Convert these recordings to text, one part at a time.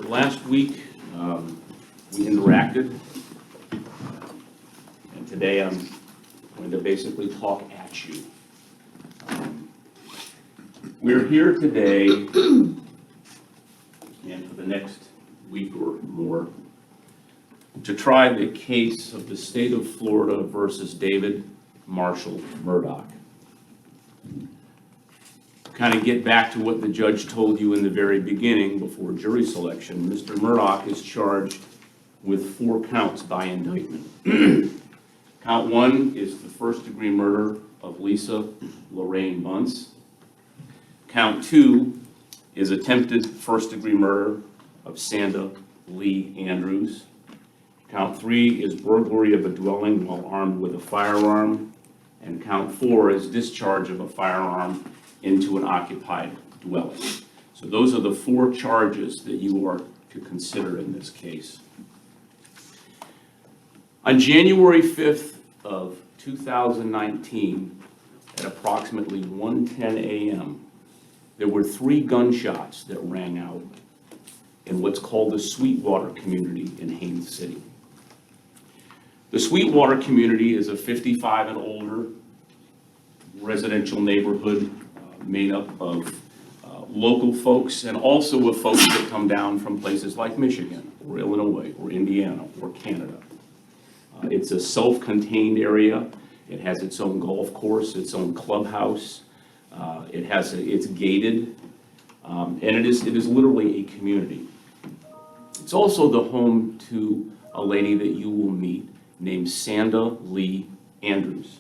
Last week, we interacted, and today I'm going to basically talk at you. We're here today, and for the next week or more, to try the case of the state of Florida versus David Murdock. Kind of get back to what the judge told you in the very beginning before jury selection. Mr. Murdock is charged with 4 counts by indictment. Count 1 is the first-degree murder of Lisa Bunce. Count 2 is attempted first-degree murder of Sanda Lee Andrews. Count 3 is burglary of a dwelling while armed with a firearm. And count 4 is discharge of a firearm into an occupied dwelling. So those are the 4 charges that you are to consider in this case. On January 5th of 2019, at approximately 1:10 a.m., there were 3 gunshots that rang out in what's called the Sweetwater community in Haines City. The Sweetwater community is a 55 and older residential neighborhood made up of local folks and also of folks that come down from places like Michigan or Illinois or Indiana or Canada. It's a self-contained area. It has its own golf course, its own clubhouse. It's gated, and it is literally a community. It's also the home to a lady that you will meet named Sanda Lee Andrews.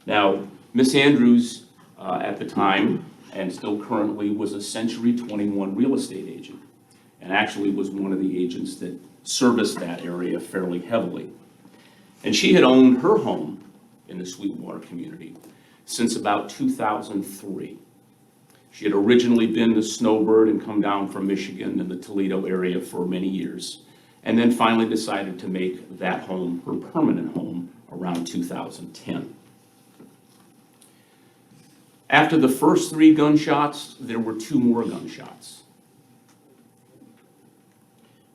Now, Miss Andrews, at the time, and still currently, was a Century 21 real estate agent, and actually was one of the agents that serviced that area fairly heavily. And she had owned her home in the Sweetwater community since about 2003. She had originally been a snowbird and come down from Michigan and the Toledo area for many years, and then finally decided to make that home her permanent home around 2010. After the first 3 gunshots, there were 2 more gunshots.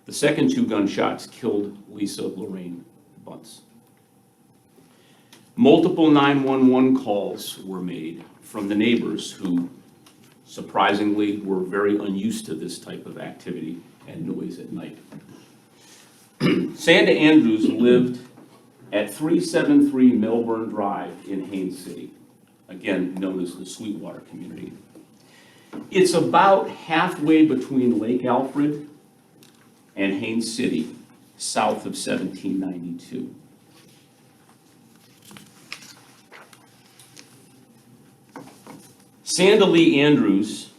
The second 2 gunshots killed Lisa Bunce. Multiple 911 calls were made from the neighbors who, surprisingly, were very unused to this type of activity and noise at night. Sanda Andrews lived at 373 Melbourne Drive in Haines City, again known as the Sweetwater community. It's about halfway between Lake Alfred and Haines City, south of 1792. Sanda Lee Andrews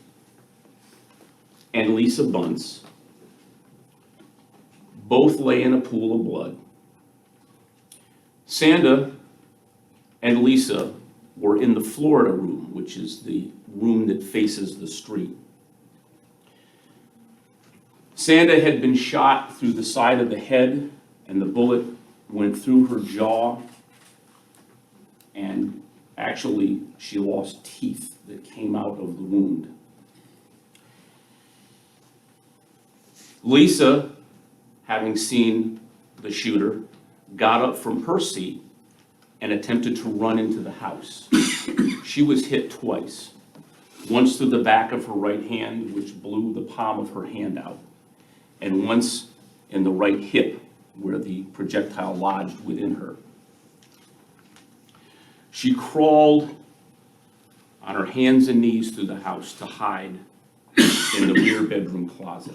and Lisa Bunce both lay in a pool of blood. Sanda and Lisa were in the Florida room, which is the room that faces the street. Sanda had been shot through the side of the head, and the bullet went through her jaw, and actually she lost teeth that came out of the wound. Lisa, having seen the shooter, got up from her seat and attempted to run into the house. She was hit twice, once through the back of her right hand, which blew the palm of her hand out, and once in the right hip, where the projectile lodged within her. She crawled on her hands and knees through the house to hide in the rear bedroom closet.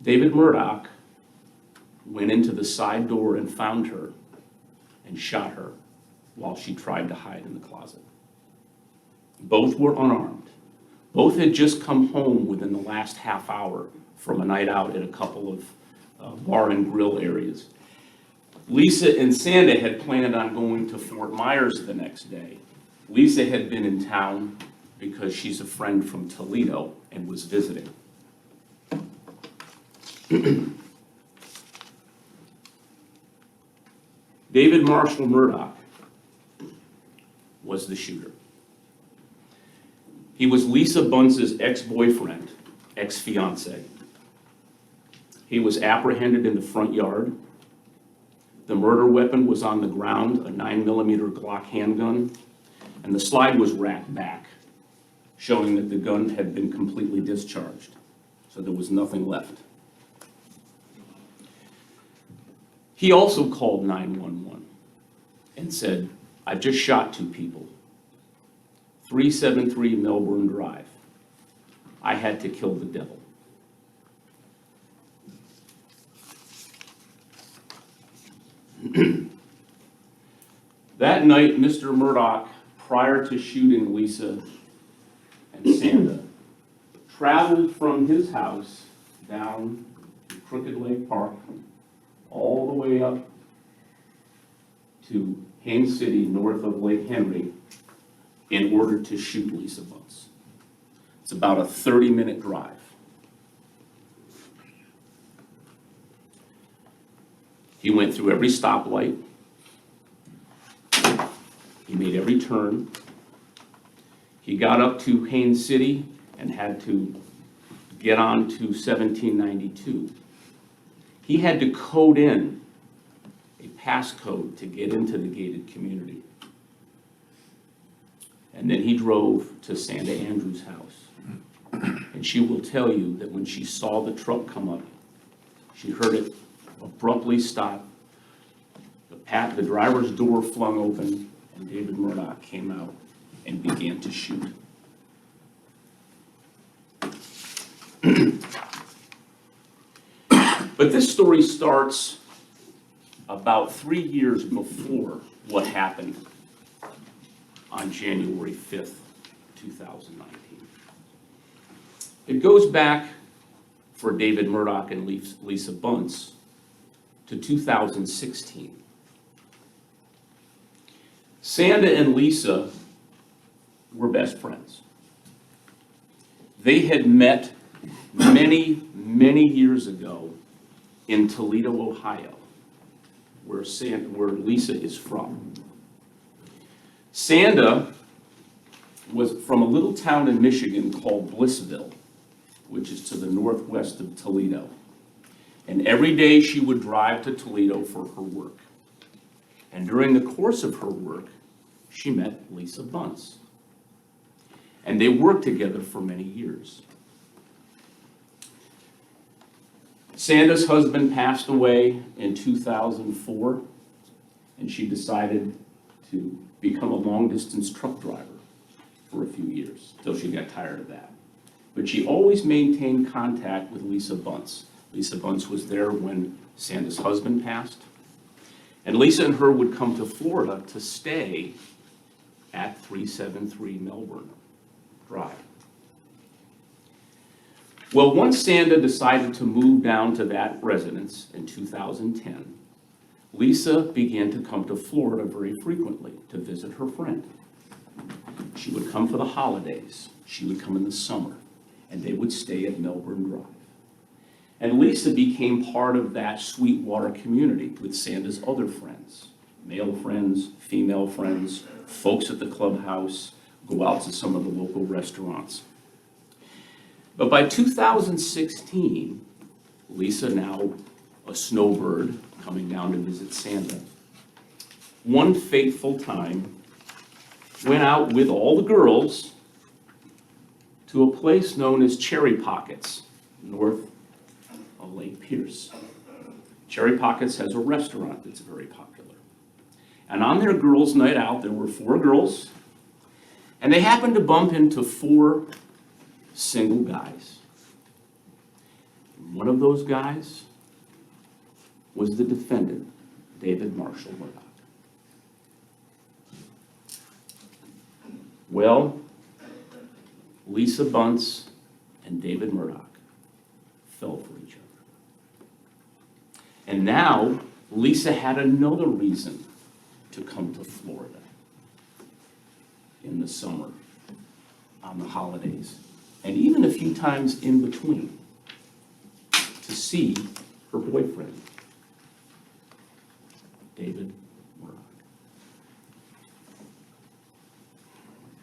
David Murdock went into the side door and found her and shot her while she tried to hide in the closet. Both were unarmed. Both had just come home within the last half hour from a night out at a couple of bar and grill areas. Lisa and Sanda had planned on going to Fort Myers the next day. Lisa had been in town because she's a friend from Toledo and was visiting. David Murdock was the shooter. He was Lisa Bunce's ex-boyfriend, ex-fiance. He was apprehended in the front yard. The murder weapon was on the ground, a 9mm Glock handgun, and the slide was racked back, showing that the gun had been completely discharged, so there was nothing left. He also called 911 and said, "I've just shot 2 people. 373 Melbourne Drive. I had to kill the devil." That night, Mr. Murdock, prior to shooting Lisa and Sanda, traveled from his house down Crooked Lake Park all the way up to Haines City, north of Lake Henry, in order to shoot Lisa Bunce. It's about a 30-minute drive. He went through every stoplight. He made every turn. He got up to Haines City and had to get on to 1792. He had to code in a passcode to get into the gated community. And then he drove to Sanda Andrews' house. And she will tell you that when she saw the truck come up, she heard it abruptly stop. The driver's door flung open, and David Murdock came out and began to shoot. But this story starts about 3 years before what happened on January 5th, 2019. It goes back for David Murdock and Lisa Bunce to 2016. Sanda and Lisa were best friends. They had met many, many years ago in Toledo, Ohio, where Lisa is from. Sanda was from a little town in Michigan called Blissville, which is to the northwest of Toledo. And every day she would drive to Toledo for her work. And during the course of her work, she met Lisa Bunce. And they worked together for many years. Sanda's husband passed away in 2004, and she decided to become a long-distance truck driver for a few years, till she got tired of that. But she always maintained contact with Lisa Bunce. Lisa Bunce was there when Sanda's husband passed. And Lisa and her would come to Florida to stay at 373 Melbourne Drive. Well, once Sanda decided to move down to that residence in 2010, Lisa began to come to Florida very frequently to visit her friend. She would come for the holidays. She would come in the summer, and they would stay at Melbourne Drive. And Lisa became part of that Sweetwater community with Sanda's other friends, male friends, female friends, folks at the clubhouse, go out to some of the local restaurants. But by 2016, Lisa, now a snowbird coming down to visit Sanda, one fateful time went out with all the girls to a place known as Cherry Pockets, north of Lake Pierce. Cherry Pockets has a restaurant that's very popular. And on their girls' night out, there were 4 girls, and they happened to bump into 4 single guys. One of those guys was the defendant, David Marshall Murdock. Well, Lisa Bunce and David Murdock fell for each other. And now Lisa had another reason to come to Florida in the summer, on the holidays, and even a few times in between, to see her boyfriend, David Murdock.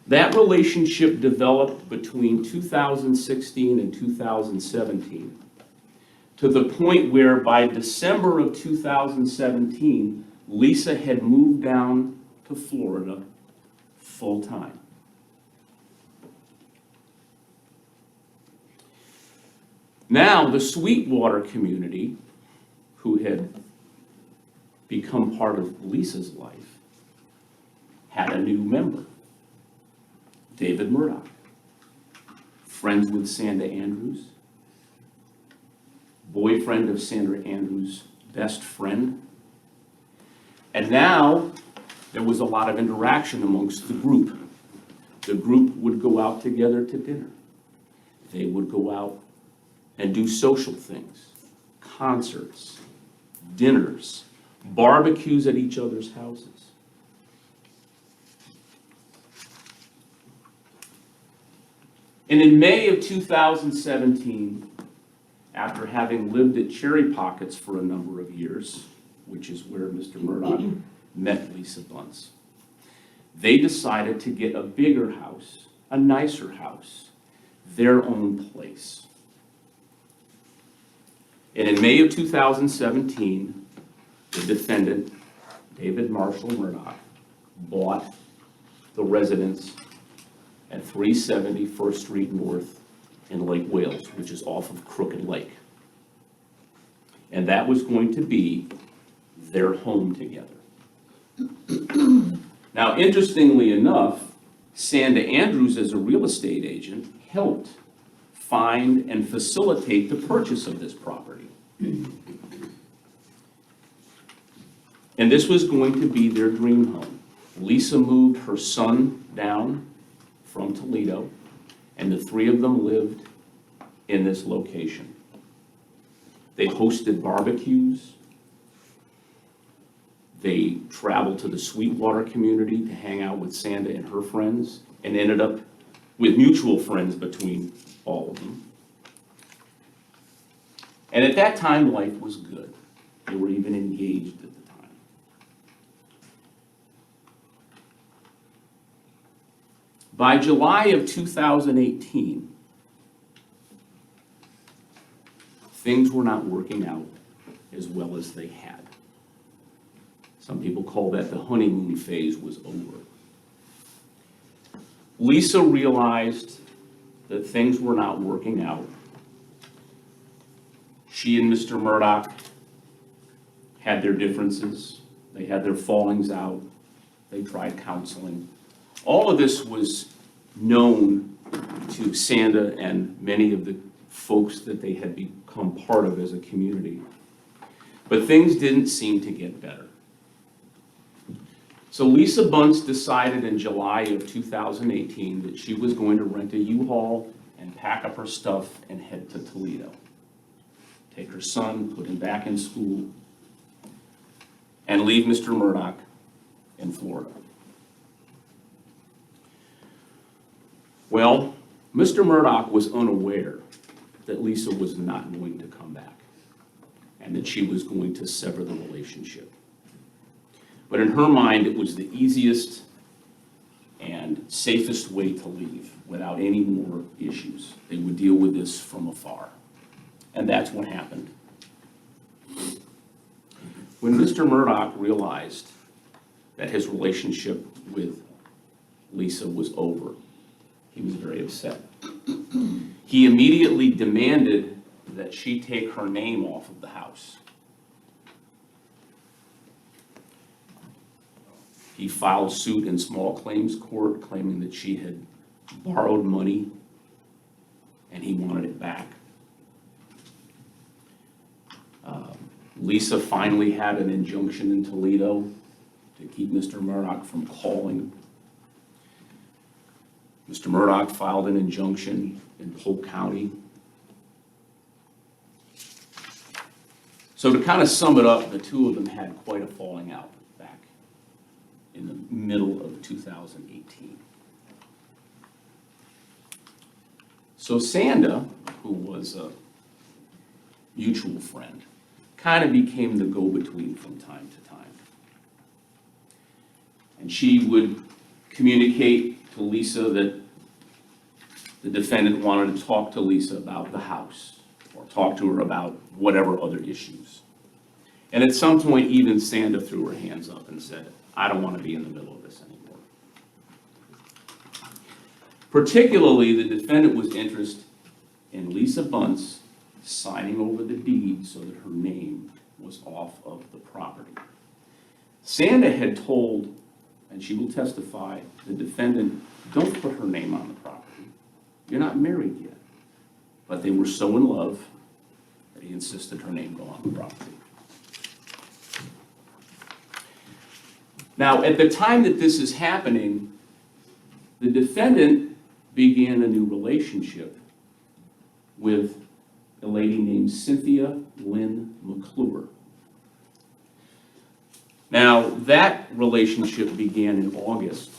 That relationship developed between 2016 and 2017 to the point where by December of 2017, Lisa had moved down to Florida full-time. Now, the Sweetwater community, who had become part of Lisa's life, had a new member, David Murdock, friends with Sandra Andrews, boyfriend of Sandra Andrews' best friend. And now there was a lot of interaction amongst the group. The group would go out together to dinner. They would go out and do social things, concerts, dinners, barbecues at each other's houses. And in May of 2017, after having lived at Cherry Pockets for a number of years, which is where Mr. Murdock met Lisa Bunce, they decided to get a bigger house, a nicer house, their own place. And in May of 2017, the defendant, David Marshall Murdock, bought the residence at 370 First Street North in Lake Wales, which is off of Crooked Lake. And that was going to be their home together. Now, interestingly enough, Sandra Andrews, as a real estate agent, helped find and facilitate the purchase of this property. And this was going to be their dream home. Lisa moved her son down from Toledo, and the three of them lived in this location. They hosted barbecues. They traveled to the Sweetwater community to hang out with Sandra and her friends, and ended up with mutual friends between all of them. And at that time, life was good. They were even engaged at the time. By July of 2018, things were not working out as well as they had. Some people call that the honeymoon phase was over. Lisa realized that things were not working out. She and Mr. Murdock had their differences. They had their fallings out. They tried counseling. All of this was known to Sandra and many of the folks that they had become part of as a community. But things didn't seem to get better. So Lisa Bunce decided in July of 2018 that she was going to rent a U-Haul and pack up her stuff and head to Toledo. Take her son, put him back in school, and leave Mr. Murdock in Florida. Well, Mr. Murdock was unaware that Lisa was not going to come back and that she was going to sever the relationship. But in her mind, it was the easiest and safest way to leave without any more issues. They would deal with this from afar. And that's what happened. When Mr. Murdock realized that his relationship with Lisa was over, he was very upset. He immediately demanded that she take her name off of the house. He filed suit in small claims court claiming that she had borrowed money and he wanted it back. Lisa finally had an injunction in Toledo to keep Mr. Murdock from calling. Mr. Murdock filed an injunction in Polk County. So to kind of sum it up, the two of them had quite a falling out back in the middle of 2018. So Sandra, who was a mutual friend, kind of became the go-between from time to time. And she would communicate to Lisa that the defendant wanted to talk to Lisa about the house or talk to her about whatever other issues. And at some point, even Sanda threw her hands up and said, I don't want to be in the middle of this anymore. Particularly, the defendant was interested in Lisa Bunce signing over the deed so that her name was off of the property. Sanda had told, and she will testify, the defendant, don't put her name on the property. You're not married yet. But they were so in love that he insisted her name go on the property. Now, at the time that this is happening, the defendant began a new relationship with a lady named Cynthia Lynn McClure. Now, that relationship began in August,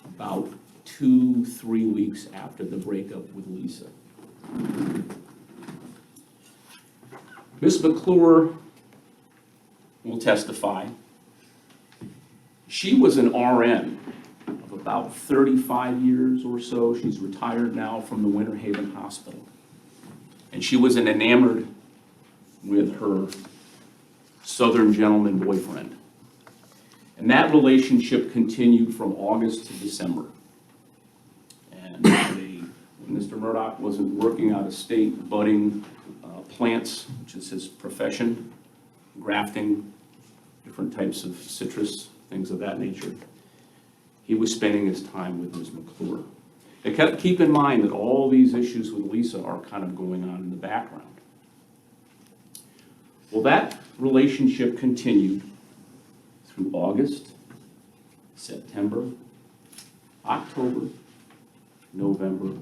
about 2-3 weeks after the breakup with Lisa. Ms. McClure will testify. She was an RN of about 35 years or so. She's retired now from the Winter Haven Hospital. And she was enamored with her Southern gentleman boyfriend. And that relationship continued from August to December. And when Mr. Murdock wasn't working out of state, budding plants, which is his profession, grafting, different types of citrus, things of that nature, he was spending his time with Ms. McClure. And keep in mind that all these issues with Lisa are kind of going on in the background. Well, that relationship continued through August, September, October, November,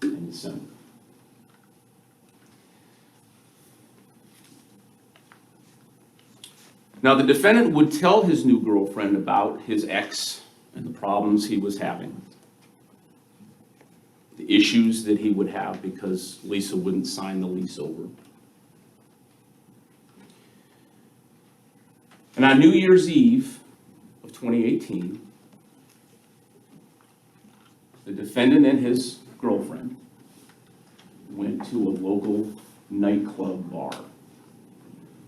and December. Now, the defendant would tell his new girlfriend about his ex and the problems he was having, the issues that he would have because Lisa wouldn't sign the lease over. And on New Year's Eve of 2018, the defendant and his girlfriend went to a local nightclub bar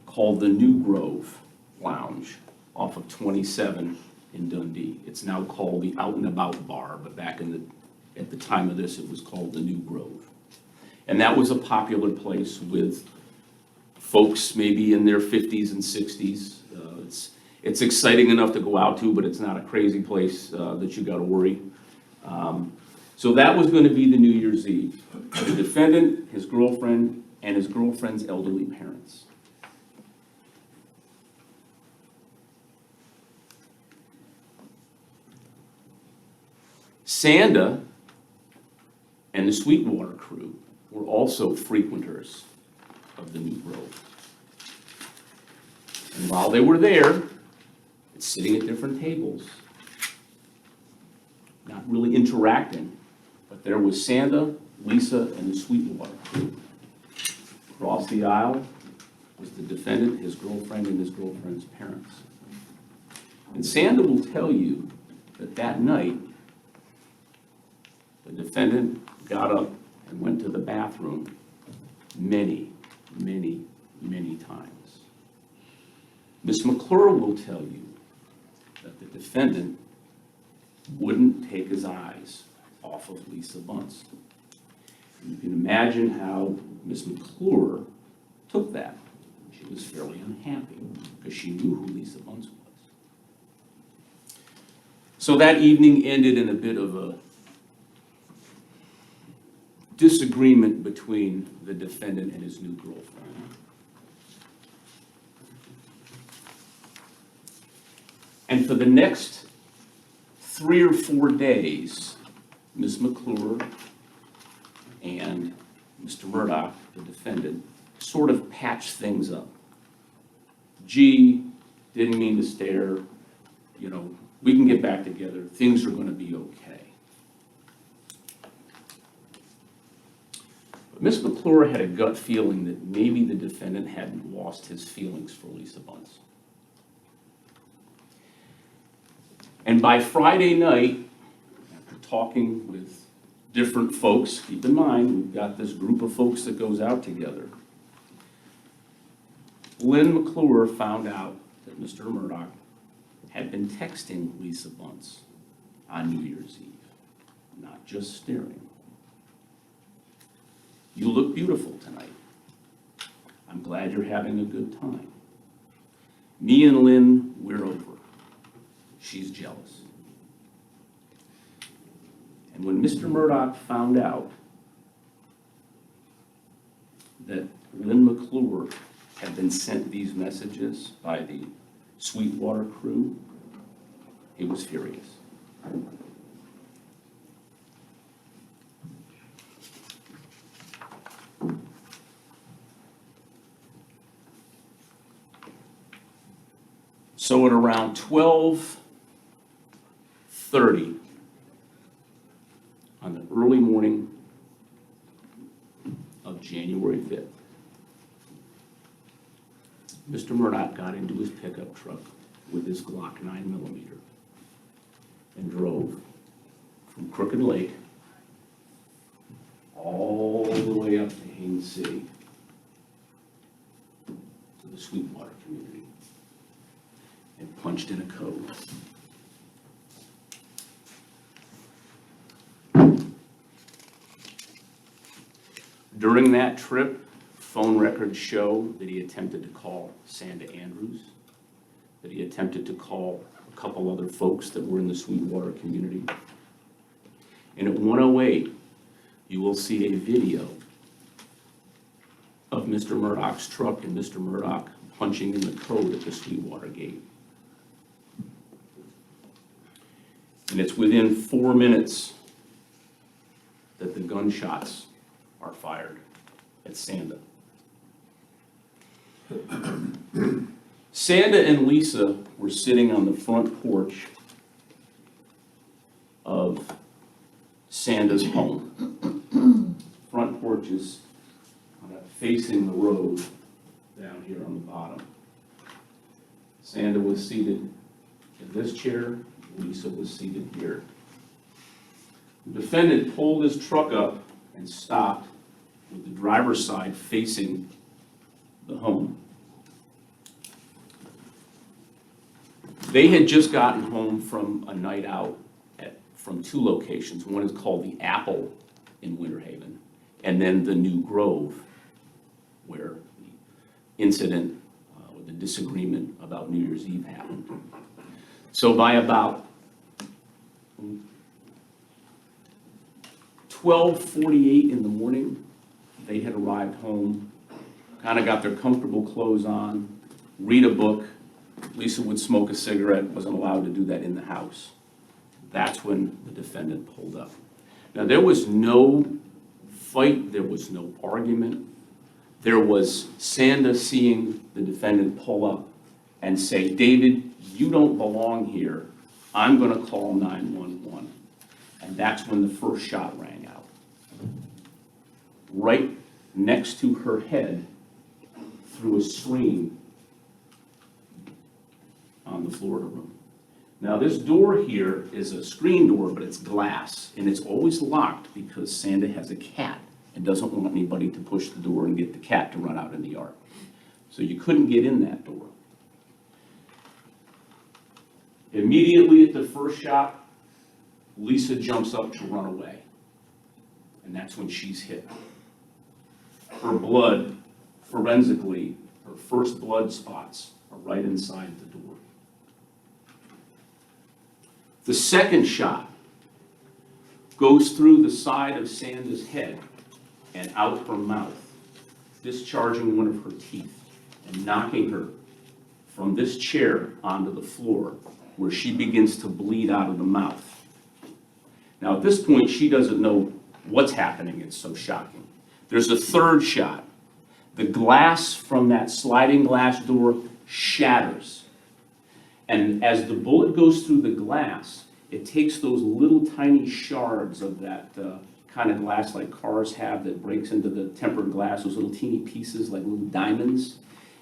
called the New Grove Lounge off of 27 in Dundee. It's now called the Out and About Bar, but at the time of this, it was called the New Grove. And that was a popular place with folks maybe in their 50s and 60s. It's exciting enough to go out to, but it's not a crazy place that you got to worry. So that was going to be the New Year's Eve. The defendant, his girlfriend, and his girlfriend's elderly parents. Sanda and the Sweetwater crew were also frequenters of the New Grove. And while they were there, sitting at different tables, not really interacting, but there was Sanda, Lisa, and the Sweetwater crew. Across the aisle was the defendant, his girlfriend, and his girlfriend's parents. And Sanda will tell you that that night, the defendant got up and went to the bathroom many, many, many times. Ms. McClure will tell you that the defendant wouldn't take his eyes off of Lisa Bunce. And you can imagine how Ms. McClure took that. She was fairly unhappy because she knew who Lisa Bunce was. So that evening ended in a bit of a disagreement between the defendant and his new girlfriend. And for the next 3 or 4 days, Ms. McClure and Mr. Murdock, the defendant, sort of patched things up. Gee, didn't mean to stare, we can get back together, things are going to be okay. But Ms. McClure had a gut feeling that maybe the defendant hadn't lost his feelings for Lisa Bunce. And by Friday night, talking with different folks. Keep in mind, we've got this group of folks that goes out together. Lynn McClure found out that Mr. Murdock had been texting Lisa Bunce on New Year's Eve, not just staring. You look beautiful tonight. I'm glad you're having a good time. Me and Lynn, we're over. She's jealous. And when Mr. Murdock found out that Lynn McClure had been sent these messages by the Sweetwater crew, he was furious. So at around 12:30 on the early morning of January 5th, Mr. Murdock got into his pickup truck with his Glock 9mm and drove from Crooked Lake all the way up to Haines City to the Sweetwater community and punched in a code. During that trip, phone records show that he attempted to call Sanda Andrews, that he attempted to call a couple other folks that were in the Sweetwater community. And at 1:08, you will see a video of Mr. Murdock's truck and Mr. Murdock punching in the code at the Sweetwater gate. And it's within 4 minutes that the gunshots are fired at Sanda. Sanda and Lisa were sitting on the front porch of Sanda's home. Front porch is facing the road down here on the bottom. Sanda was seated in this chair, Lisa was seated here. The defendant pulled his truck up and stopped with the driver's side facing the home. They had just gotten home from a night out from two locations. One is called the Apple in Winter Haven, and then the New Grove, where the incident or the disagreement about New Year's Eve happened. So by about 12:48 in the morning, they had arrived home, kind of got their comfortable clothes on, read a book. Lisa would smoke a cigarette, wasn't allowed to do that in the house. That's when the defendant pulled up. Now, there was no fight, there was no argument. There was Sanda seeing the defendant pull up and say, "David, you don't belong here. I'm going to call 911. And that's when the first shot rang out. Right next to her head, through a screen on the Florida room. Now, this door here is a screen door, but it's glass, and it's always locked because Sanda has a cat and doesn't want anybody to push the door and get the cat to run out in the yard. So you couldn't get in that door. Immediately at the first shot, Lisa jumps up to run away, and that's when she's hit. Her blood, forensically, her first blood spots are right inside the door. The second shot goes through the side of Sanda's head and out her mouth, discharging one of her teeth and knocking her from this chair onto the floor, where she begins to bleed out of the mouth. Now, at this point, she doesn't know what's happening. It's so shocking. There's a third shot. The glass from that sliding glass door shatters. And as the bullet goes through the glass, it takes those little tiny shards of that kind of glass like cars have that breaks into the tempered glass, those little teeny pieces like little diamonds,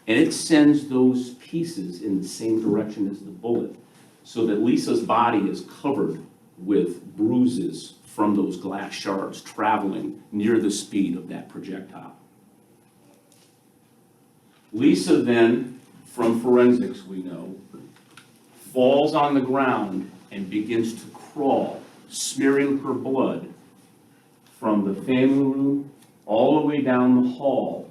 and it sends those pieces in the same direction as the bullet, so that Lisa's body is covered with bruises from those glass shards traveling near the speed of that projectile. Lisa then, from forensics we know, falls on the ground and begins to crawl, smearing her blood from the family room all the way down the hall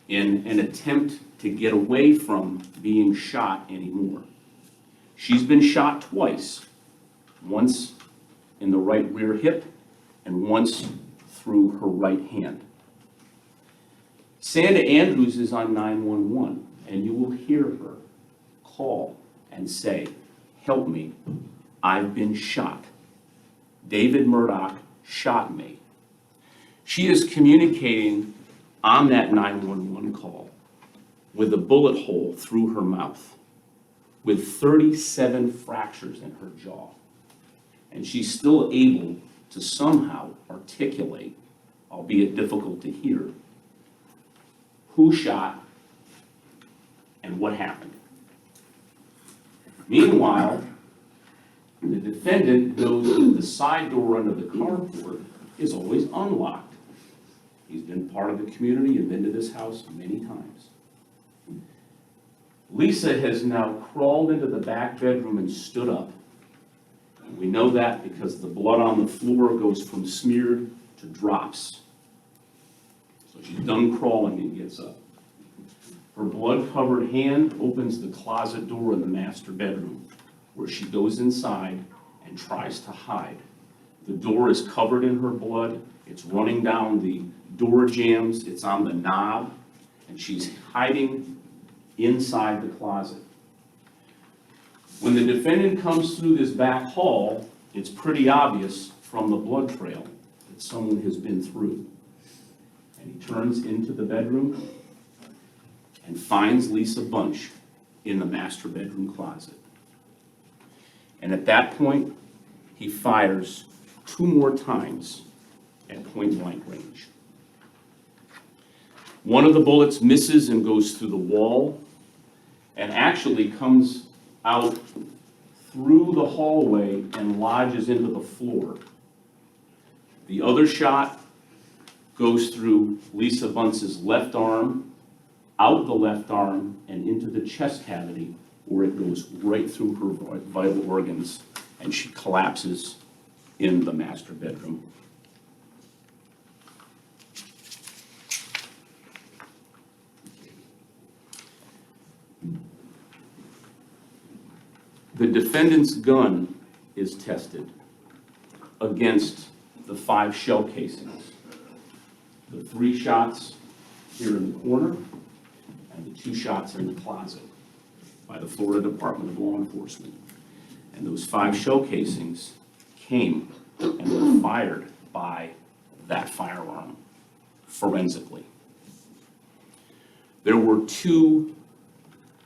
in an attempt to get away from being shot anymore. She's been shot twice, once in the right rear hip and once through her right hand. Sandra Andrews is on 911, and you will hear her call and say, "Help me, I've been shot. David Murdock shot me." She is communicating on that 911 call with a bullet hole through her mouth, with 37 fractures in her jaw. And she's still able to somehow articulate, albeit difficult to hear, who shot and what happened. Meanwhile, the defendant knows that the side door under the carport is always unlocked. He's been part of the community and been to this house many times. Lisa has now crawled into the back bedroom and stood up. And we know that because the blood on the floor goes from smeared to drops. So she's done crawling and gets up. Her blood-covered hand opens the closet door in the master bedroom, where she goes inside and tries to hide. The door is covered in her blood. It's running down the door jambs. It's on the knob, and she's hiding inside the closet. When the defendant comes through this back hall, it's pretty obvious from the blood trail that someone has been through. And he turns into the bedroom and finds Lisa Bunce in the master bedroom closet. And at that point, he fires 2 more times at point-blank range. One of the bullets misses and goes through the wall and actually comes out through the hallway and lodges into the floor. The other shot goes through Lisa Bunce's left arm, out the left arm, and into the chest cavity, where it goes right through her vital organs, and she collapses in the master bedroom. The defendant's gun is tested against the 5 shell casings. The 3 shots here in the corner and the 2 shots in the closet by the Florida Department of Law Enforcement. And those 5 shell casings came and were fired by that firearm forensically. There were 2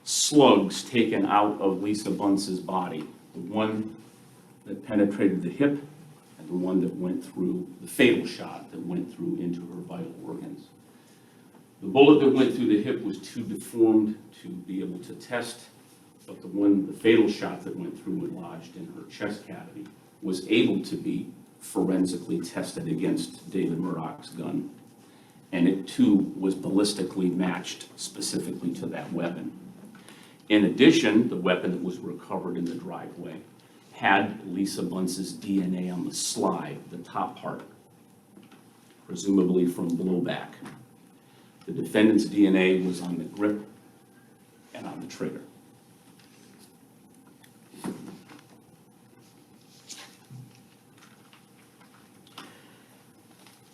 slugs taken out of Lisa Bunce's body, the one that penetrated the hip and the one that went through, the fatal shot that went through into her vital organs. The bullet that went through the hip was too deformed to be able to test, but the fatal shot that went through and lodged in her chest cavity was able to be forensically tested against David Murdock's gun. And it too was ballistically matched specifically to that weapon. In addition, the weapon that was recovered in the driveway had Lisa Bunce's DNA on the slide, the top part, presumably from blowback. The defendant's DNA was on the grip and on the trigger.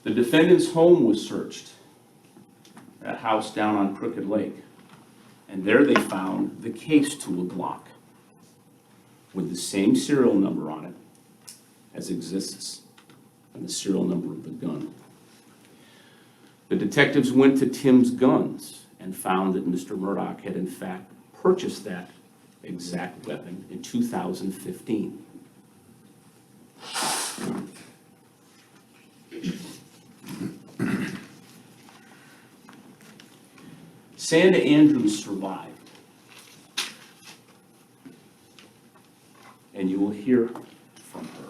The defendant's home was searched, that house down on Crooked Lake, and there they found the case to a Glock with the same serial number on it as exists on the serial number of the gun. The detectives went to Tim's Guns and found that Mr. Murdock had in fact purchased that exact weapon in 2015. Sandra Andrews survived, and you will hear from her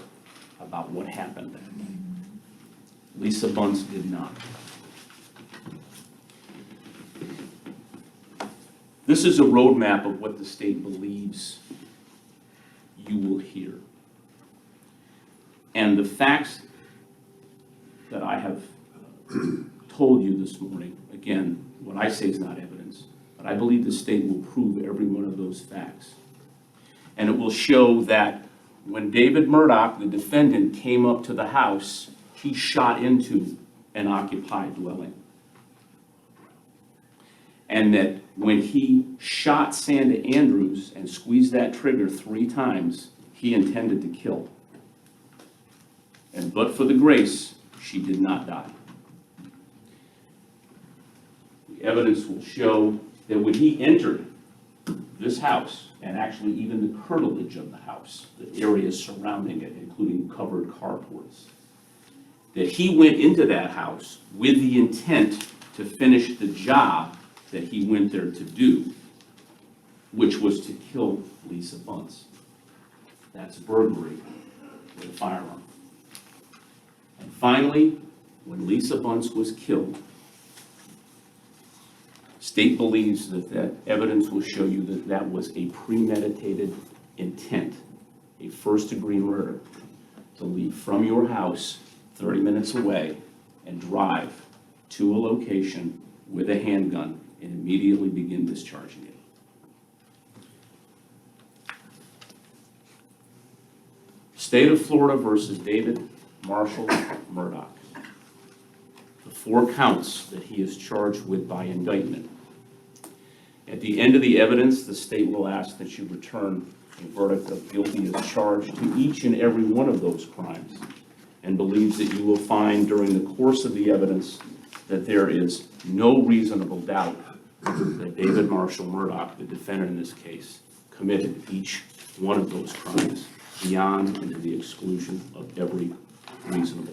Lisa Bunce did not. This is a roadmap of what the state believes you will hear. And the facts that I have told you this morning, again, what I say is not evidence, but I believe the state will prove every one of those facts. And it will show that when David Murdock, the defendant, came up to the house, he shot into an occupied dwelling. And that when he shot Sanda Andrews and squeezed that trigger 3 times, he intended to kill. And but for the grace, she did not die. The evidence will show that when he entered this house, and actually even the curtilage of the house, the areas surrounding it, including covered carports, that he went into that house with the intent to finish the job that he went there to do, which was to kill Lisa Bunce. That's burglary with a firearm. And finally, when Lisa Bunce was killed, state believes that evidence will show you that that was a premeditated intent, a first-degree murder, to leave from your house 30 minutes away and drive to a location with a handgun and immediately begin discharging it. State of Florida versus David Marshall Murdock. The 4 counts that he is charged with by indictment. At the end of the evidence, the state will ask that you return a verdict of guilty as charged to each and every one of those crimes, and believes that you will find during the course of the evidence that there is no reasonable doubt that David Marshall Murdock, the defendant in this case, committed each one of those crimes beyond and to the exclusion of every reasonable